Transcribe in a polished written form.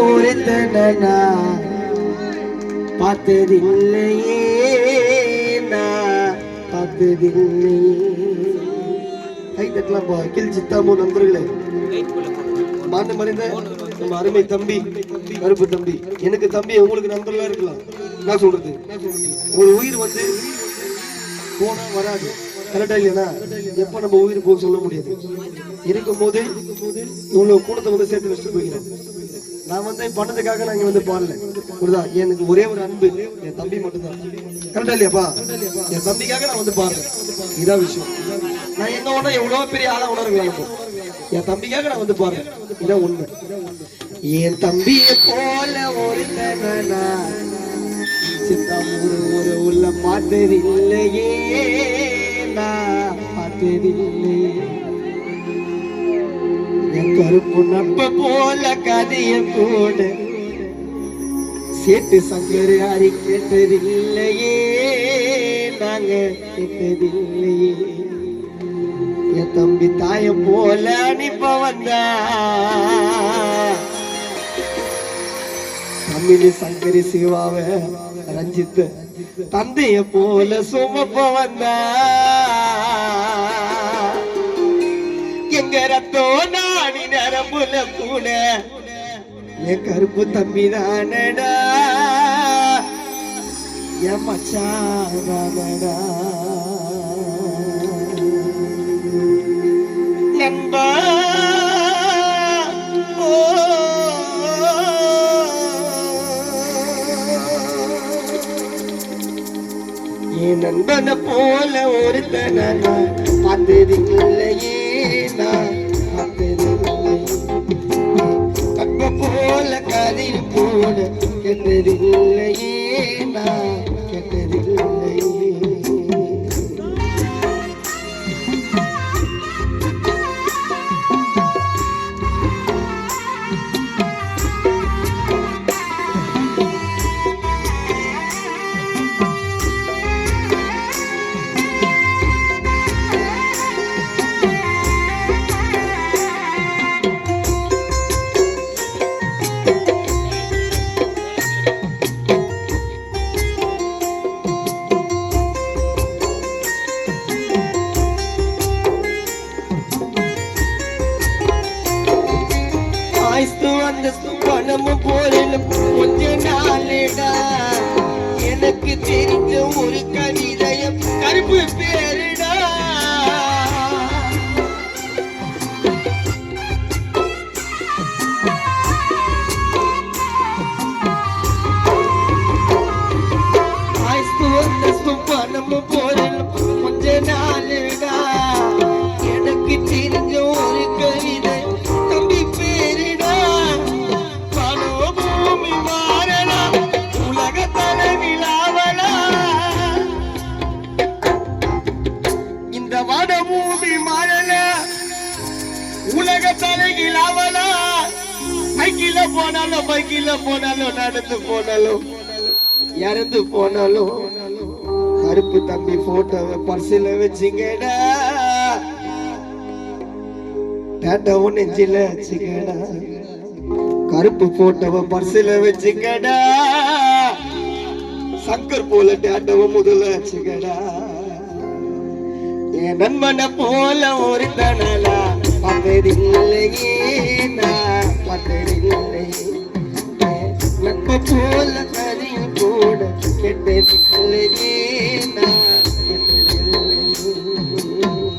ஒருத்தனா பார்த்ததில்லையே, நான் பார்த்ததில்லையே. கை தட்டலாம் பா. கில் சித்தாமோ நண்பர்களே, மாண்டு மறைந்த நம்ம அருமை தம்பி கருப்பு தம்பி, எனக்கு தம்பி, உங்களுக்கு நண்பர்களா இருக்கலாம். நான் சொல்றது, ஒரு உயிர் வந்து போனா வராது, கரெக்டா இல்லையா? எப்ப நம்ம உயிர் போக சொல்ல முடியாது. இருக்கும் போது இவ்வளவு கூட்டத்தை வந்து சேர்த்து வச்சுட்டு போகிறேன். நான் வந்து பண்ணதுக்காக நான் இங்க வந்து பாடல, புரியுதா? எனக்கு ஒரே ஒரு அன்பு என் தம்பி மட்டும்தான், கரெக்டா இல்லையாப்பா? என் தம்பிக்காக நான் வந்து பாடுறேன், இதான் விஷயம். நான் என்ன ஒண்ணா எவ்வளவு பெரிய ஆளா உணர்வு, என் தம்பிக்காக நான் வந்து பாடுறேன், இதான் உண்மை. என் தம்பிய போல ஒருத்தனா சித்தாமூர் ஒரு உள்ள பார்த்தது இல்லையே, நான் பார்த்தது இல்லையே. என் கருப்பு நட்ப போல கதைய கூட சேட்டு சங்கர் யாரி கேட்டதில்லையே, நாங்க கேட்டதில்லையே. என் தம்பி தாய போல அனுப்ப வந்தா தமிழ் சங்கரி சிவாவ ரஞ்சித் தந்தைய போல சுமப்ப வந்தா. எங்க ரத்தோ நாடி நரம்புல கூட என் கருப்பு தம்பி தானடா, என் மச்சானடா. நண்பா என் நண்பனை போல ஒருத்தனை பார்த்தது இல்லையே, நான் பார்த்தது இல்லையே. கற்ப போல கதையும் கூட கேட்டது இல்லையே, நான் கேட்டது இல்லையே. பணமும் போலும் கொஞ்ச நாளேடா, எனக்கு தெரிஞ்ச ஒரு கவிதையம் கருப்பு பேருடா. பணமும் போலும் கொஞ்ச நாளேடா, எனக்கு தெரிஞ்ச ஒரு கவிதை தம்பி பேருடா. இந்த வடபூமி மாறல, உலக தலையில் அவளா. சைக்கிள போனாலும் பைக்கில போனாலும் நடந்து போனாலும் இறந்து போனாலும் கருப்பு தம்பி போட்டோவை பர்சில வச்சுங்கடா, டேட்டாவும் நெஞ்சில வச்சுக்கடா. கருப்பு போட்டோவை பர்சில வச்சுக்கடா, சங்கர் போல டேட்டாவும் முதல்ல வச்சுக்கடா. என் நண்பனை போல ஒரு தனலா பார்த்ததில்லையே, நான் பார்த்ததில்லையே. நட்பு போல கதையும் கூட கேட்டதில்லையே, நான்